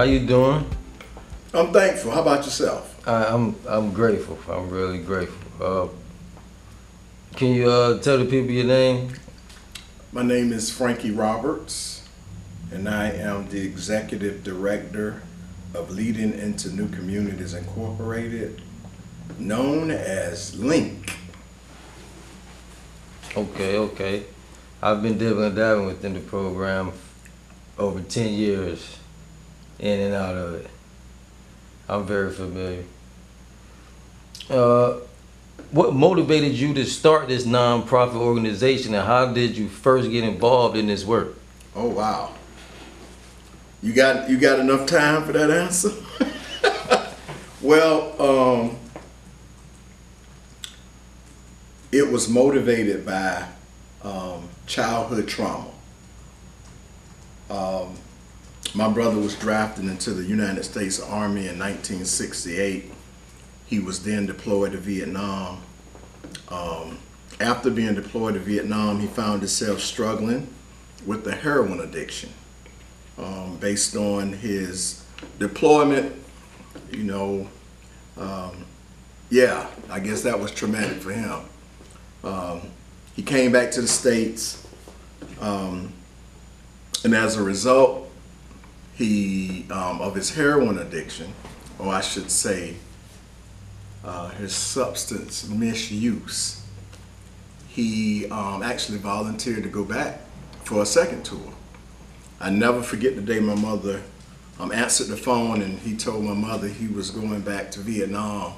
you doing? I'm thankful. How about yourself? I'm grateful. I'm really grateful. Can you tell the people your name? My name is Frankie Roberts, and I am the Executive Director of Leading into New Communities Incorporated, known as LINC. Okay. I've been dibbling and dabbling within the program over 10 years, in and out of it. I'm very familiar. What motivated you to start this nonprofit organization, and how did you first get involved in this work? Oh wow! You got enough time for that answer? Well, it was motivated by childhood trauma. My brother was drafted into the United States Army in 1968. He was then deployed to Vietnam. After being deployed to Vietnam, he found himself struggling with the heroin addiction. Based on his deployment, I guess that was traumatic for him. He came back to the States, and as a result, of his heroin addiction, or I should say, his substance misuse, he actually volunteered to go back for a second tour. I never forget the day my mother answered the phone and he told my mother he was going back to Vietnam.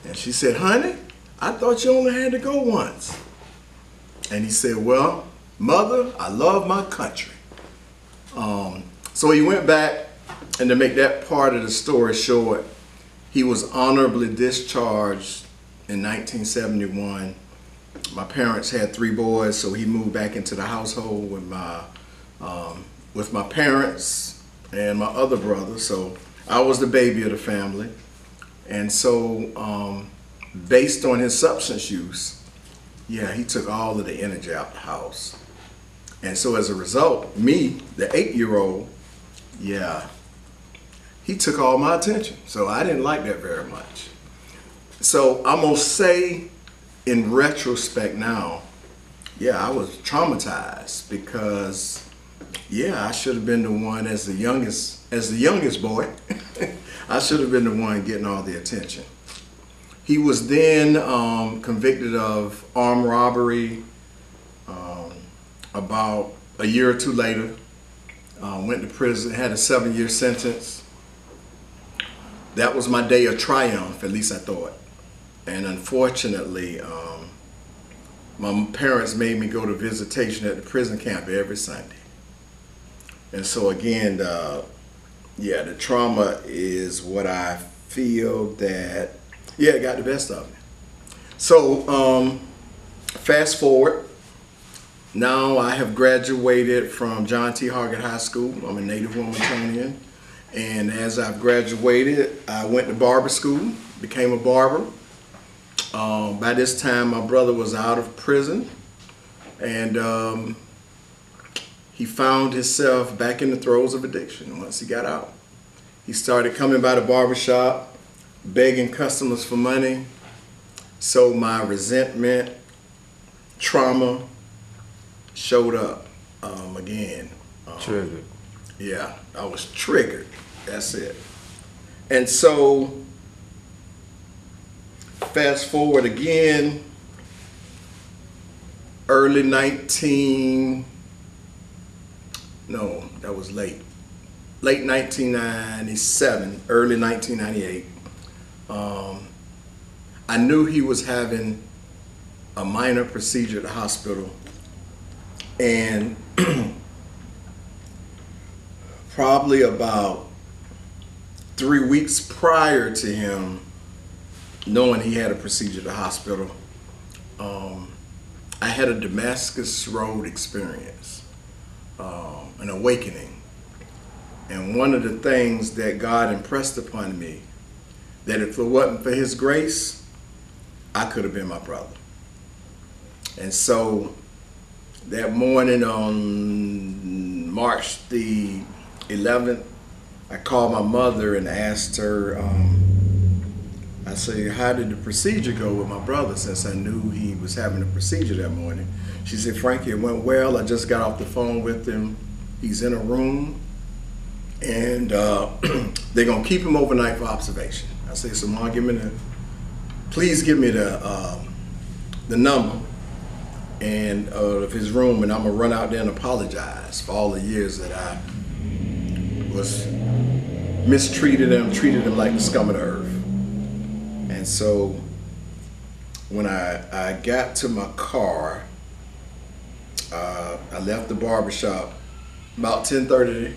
And she said, "Honey, I thought you only had to go once." And he said, "Well, Mother, I love my country." So he went back, and to make that part of the story short, he was honorably discharged in 1971. My parents had 3 boys, so he moved back into the household with my parents and my other brother. So I was the baby of the family. And so based on his substance use, he took all of the energy out the house. And so as a result, me, the 8-year-old, he took all my attention. So I didn't like that very much. So I'm gonna say, in retrospect now, I was traumatized because, I should have been the one as the youngest boy. I should have been the one getting all the attention. He was then convicted of armed robbery. About a year or two later, went to prison, had a 7-year sentence. That was my day of triumph, at least I thought. And unfortunately, my parents made me go to visitation at the prison camp every Sunday. And so again, the trauma is what I feel that, it got the best of me. So fast forward. Now I have graduated from John T. Hargett High School. I'm a native Wilmingtonian. And as I've graduated, I went to barber school, became a barber. By this time, my brother was out of prison, and he found himself back in the throes of addiction once he got out. He started coming by the barbershop, begging customers for money. So my resentment, trauma, showed up again. Triggered. Yeah, I was triggered. That's it. And so, fast forward again, late 1997, early 1998. I knew he was having a minor procedure at the hospital. And probably about 3 weeks prior to him knowing he had a procedure at the hospital, I had a Damascus Road experience, an awakening. And one of the things that God impressed upon me, that if it wasn't for his grace, I could have been my brother. And so that morning on March the 11th, I called my mother and asked her, I said, how did the procedure go with my brother, since I knew he was having a procedure that morning? She said, Frankie, it went well. I just got off the phone with him. He's in a room, and they're going to keep him overnight for observation. I said, so Mom, please give me the number and of his room, and I'm going to run out there and apologize for all the years that I was treated him like the scum of the earth. And so when I got to my car, I left the barbershop about 10:30,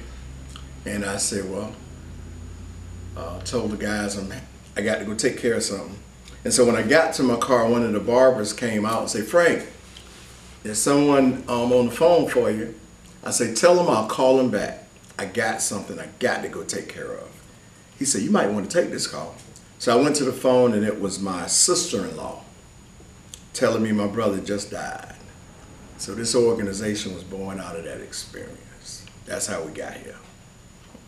and I said, well, told the guys I got to go take care of something. And so when I got to my car, one of the barbers came out and said, Frank, there's someone on the phone for you. I said, tell him I'll call him back. I got something I got to go take care of. He said, you might want to take this call. So I went to the phone, and it was my sister-in-law telling me my brother just died. So this organization was born out of that experience. That's how we got here.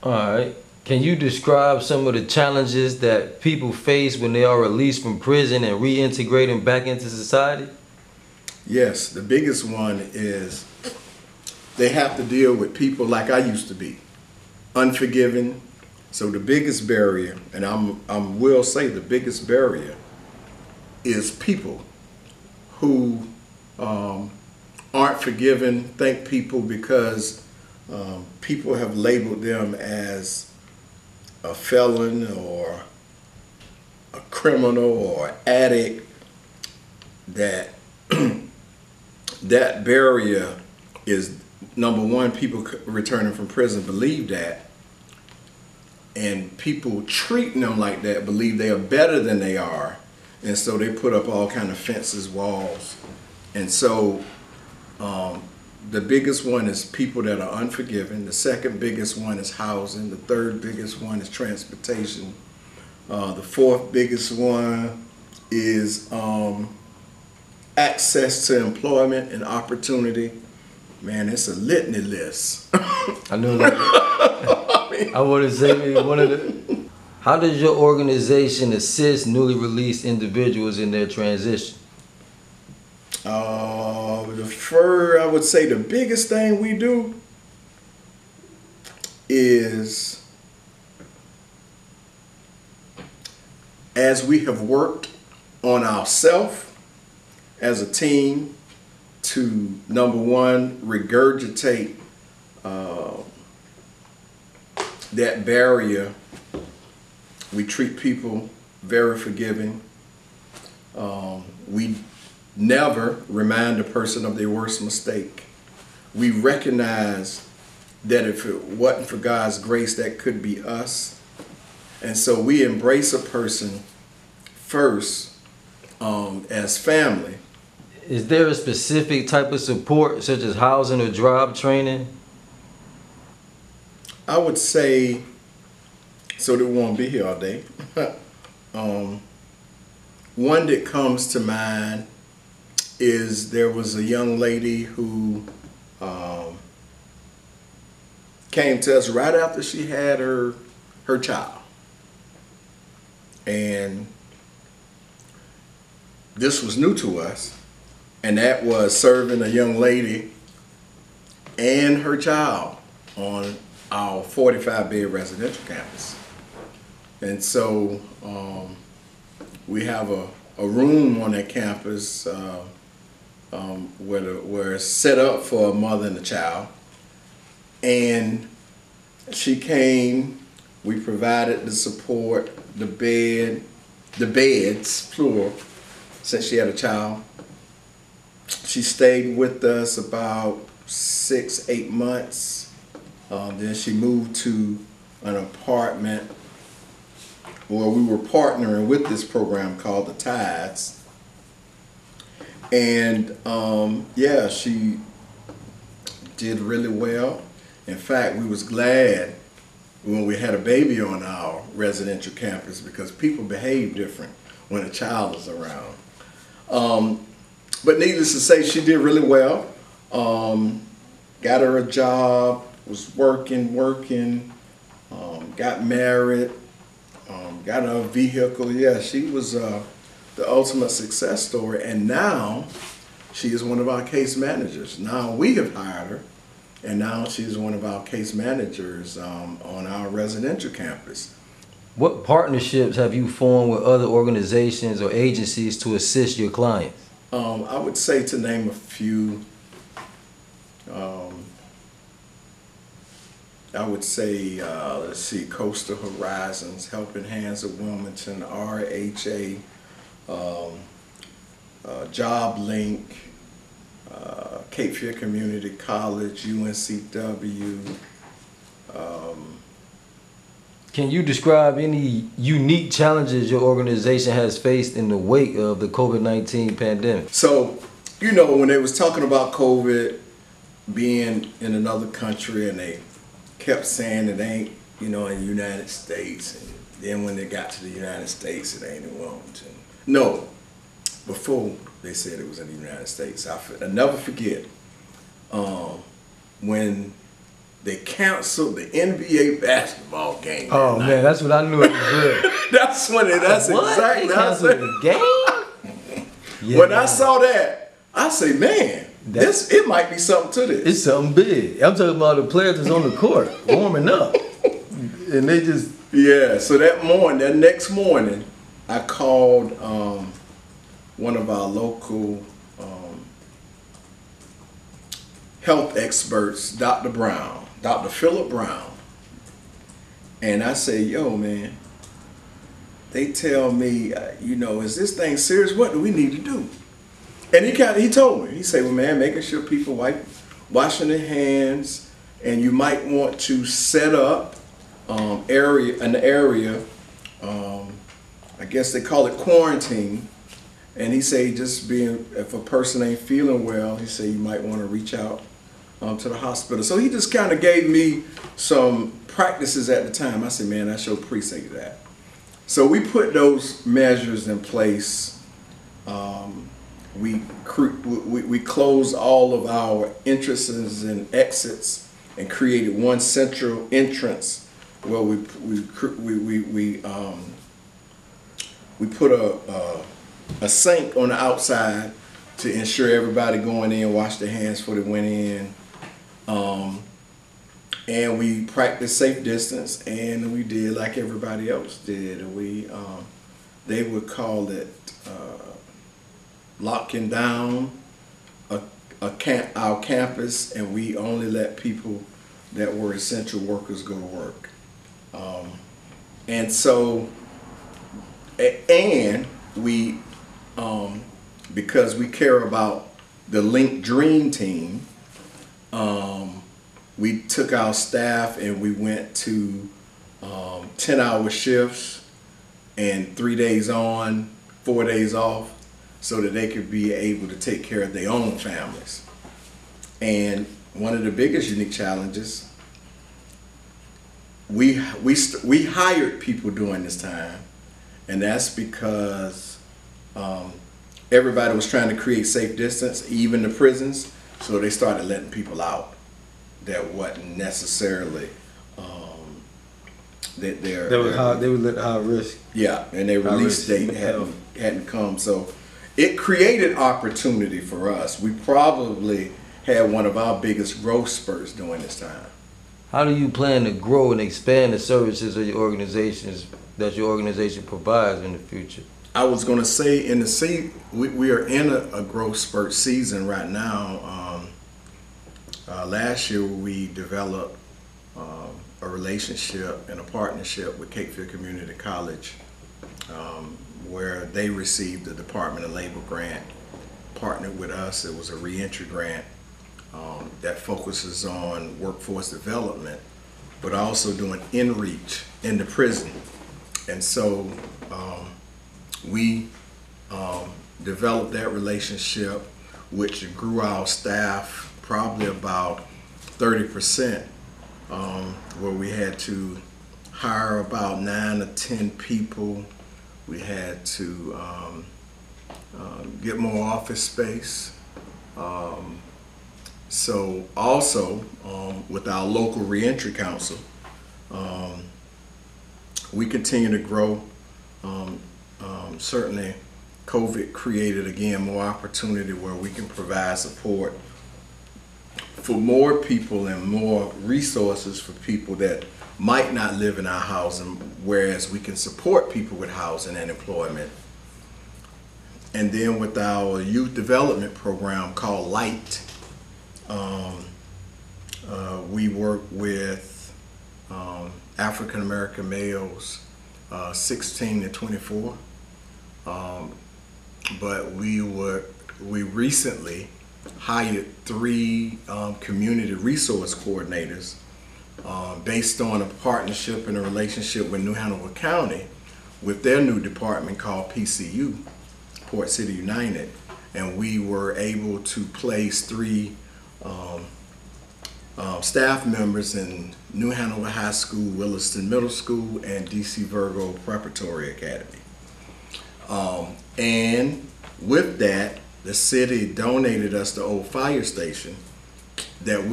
All right. Can you describe some of the challenges that people face when they are released from prison and reintegrating back into society? Yes, the biggest one is they have to deal with people like I used to be, unforgiving. So the biggest barrier, and I will say the biggest barrier, is people who aren't forgiving, thank people because people have labeled them as a felon or a criminal or addict. That that barrier is, number one, people returning from prison believe that, and people treating them like that believe they are better than they are, and so they put up all kind of fences, walls. And so the biggest one is people that are unforgiving. The second biggest one is housing. The third biggest one is transportation. The fourth biggest one is access to employment and opportunity. Man, it's a litany list. I know that. I want to say how does your organization assist newly released individuals in their transition? I would say the biggest thing we do is, as we have worked on ourselves as a team to, number one, regurgitate that barrier. We treat people very forgiving. We never remind a person of their worst mistake. We recognize that if it wasn't for God's grace, that could be us. And so we embrace a person first as family. Is there a specific type of support, such as housing or job training? I would say, so that we won't be here all day, one that comes to mind is there was a young lady who came to us right after she had her child. And this was new to us, and that was serving a young lady and her child on our 45-bed residential campus. And so we have a room on that campus where it's set up for a mother and a child. And she came, we provided the support, the beds, plural, since she had a child. She stayed with us about 6-8 months. Then she moved to an apartment where we were partnering with this program called the Tides. And yeah, she did really well. In fact, we was glad when we had a baby on our residential campus because people behave different when a child is around. But needless to say, she did really well. Got her a job, was working. got married, got a vehicle. Yeah, she was the ultimate success story. And now she is one of our case managers. Now we have hired her, and now she's one of our case managers on our residential campus. What partnerships have you formed with other organizations or agencies to assist your clients? I would say, to name a few, I would say, let's see, Coastal Horizons, Helping Hands of Wilmington, RHA, Job LINC, Cape Fear Community College, UNCW. Can you describe any unique challenges your organization has faced in the wake of the COVID-19 pandemic? So, you know, when they was talking about COVID being in another country, and they kept saying it ain't, you know, in the United States, and then when they got to the United States, it ain't in Wilmington. No, before they said it was in the United States. I'll never forget when they canceled the NBA basketball game. Oh man, that's when I knew it was real. That's when it. That's what? exactly. They canceled the game. Yeah, when I saw that, I say, man, it might be something to this. It's something big. I'm talking about the players that's on the court warming up, and they just So that next morning, I called one of our local health experts, Dr. Philip Brown, and I say, yo, man, they tell me, is this thing serious? What do we need to do? And he told me, he said, well, man, making sure people washing their hands, and you might want to set up an area, I guess they call it quarantine. And he said, if a person ain't feeling well, he said you might want to reach out to the hospital. So he just kind of gave me some practices at the time. I said, man, I sure appreciate that. So we put those measures in place. We closed all of our entrances and exits and created one central entrance where we put a sink on the outside to ensure everybody going in washed their hands before they went in. And we practiced safe distance, and we did like everybody else did. They would call it locking down our campus, and we only let people that were essential workers go to work. And we, because we care about the LINC Dream Team, we took our staff and we went to 10-hour shifts and 3 days on, 4 days off, so that they could be able to take care of their own families. And one of the biggest unique challenges, we hired people during this time, and that's because everybody was trying to create safe distance, even the prisons, so they started letting people out that wasn't necessarily that they were let high risk. Yeah, and their release date hadn't come, so it created opportunity for us. We probably had one of our biggest growth spurts during this time. How do you plan to grow and expand the services of your organization provides in the future? I was going to say, we are in a growth spurt season right now. Last year we developed a relationship and a partnership with Cape Fear Community College, where they received the Department of Labor grant, partnered with us. It was a reentry grant that focuses on workforce development, but also doing in-reach in the prison. And so we developed that relationship, which grew our staff probably about 30%, where we had to hire about 9 or 10 people. We had to get more office space. So also with our local reentry council, We continue to grow. Certainly, COVID created, again, more opportunity where we can provide support for more people and more resources for people that might not live in our housing, whereas we can support people with housing and employment. And then with our youth development program called LINC, we work with African American males 16 to 24. But we recently hired 3 community resource coordinators based on a partnership and a relationship with New Hanover County with their new department called PCU, Port City United. And we were able to place 3 staff members in New Hanover High School, Williston Middle School, and DC Virgo Preparatory Academy. And with that, the city donated us the old fire station that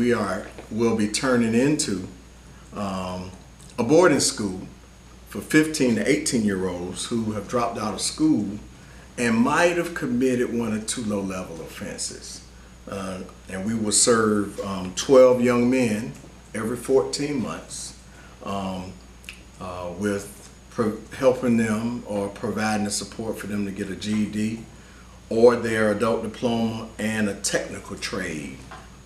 will be turning into a boarding school for 15 to 18-year-olds who have dropped out of school and might have committed 1 or 2 low-level offenses. And we will serve 12 young men every 14 months with helping them or providing the support for them to get a GED or their adult diploma and a technical trade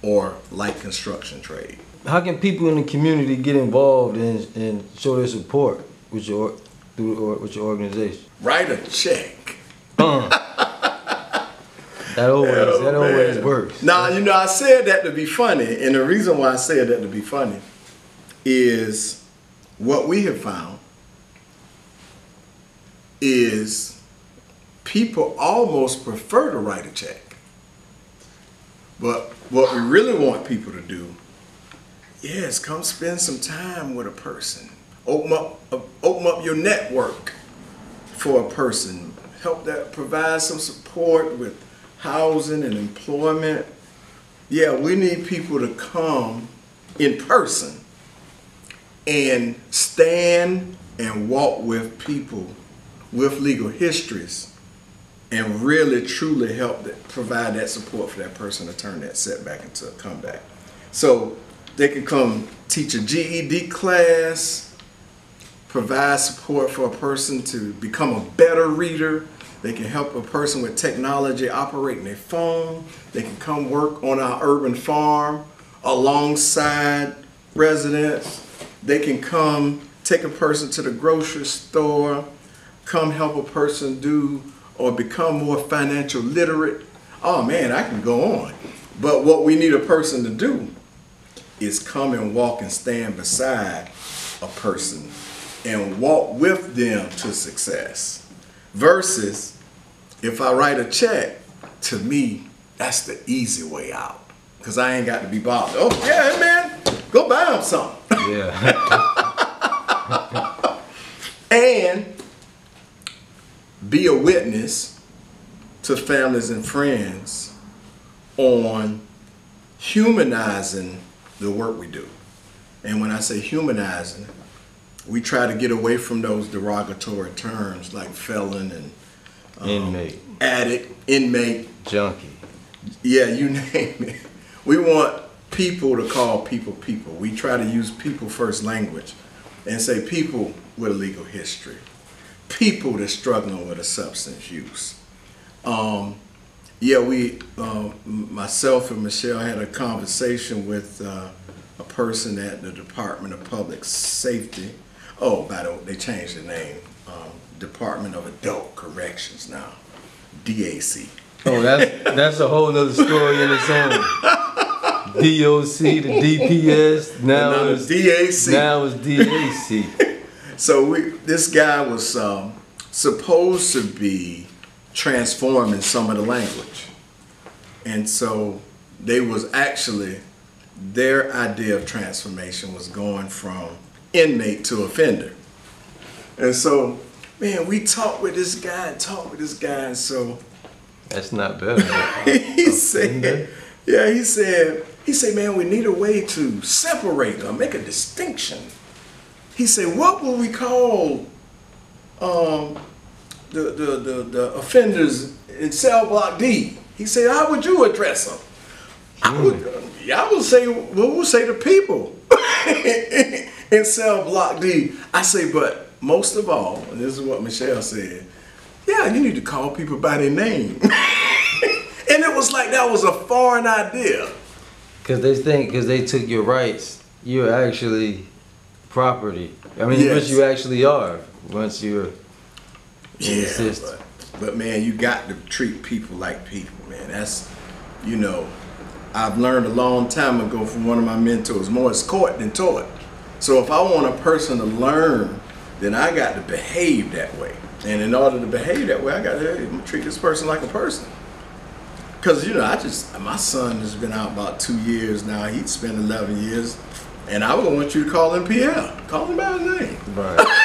or light construction trade. How can people in the community get involved and show their support with your organization? Write a check. That always works. Now, I said that to be funny, and the reason why I said that to be funny is what we have found is people almost prefer to write a check. But what we really want people to do is come spend some time with a person. Open up your network for a person. Help that provide some support with housing and employment. Yeah, we need people to come in person and stand and walk with people with legal histories and really truly help provide that support for that person to turn that setback into a comeback. So they can come teach a GED class, provide support for a person to become a better reader. They can help a person with technology operating their phone. They can come work on our urban farm alongside residents. They can come take a person to the grocery store, come help a person do or become more financial literate. Oh man, I can go on. But what we need a person to do is come and walk and stand beside a person and walk with them to success. Versus, if I write a check, to me, that's the easy way out. Because I ain't got to be bothered. Oh, yeah, man, go buy them something. Yeah. And be a witness to families and friends on humanizing the work we do. And when I say humanizing, we try to get away from those derogatory terms like felon and inmate, addict, inmate, junkie. Yeah, you name it. We want people to call people people. We try to use people first language and say people with a legal history, people that's struggling with a substance use. Myself and Michelle had a conversation with a person at the Department of Public Safety. Oh, by the way, they changed the name. Department of Adult Corrections now, DAC. Oh, that's a whole nother story in its own. DOC, the DPS, now it's DAC. Now it's DAC. So this guy was supposed to be transforming some of the language. And so their idea of transformation was going from inmate to offender. And so, man, we talked with this guy, and so that's not better. he said, man, we need a way to separate them, make a distinction He said, what will we call the offenders in cell block D? He said, how would you address them? I would say, what would say the people in cell block D? I say, but most of all, and this is what Michelle said, yeah, you need to call people by their name. And it was like that was a foreign idea. Because they took your rights, you're actually property. I mean, Yes. once you actually are, once you're in the Yeah, system. but man, you got to treat people like people, man. That's, you know, I've learned a long time ago from one of my mentors, more is caught than taught. So if I want a person to learn, then I got to behave that way. And in order to behave that way, I got to treat this person like a person. Because, you know, my son has been out about 2 years now. He'd spent 11 years. And I would want you to call him Pierre. Call him by his name. Right.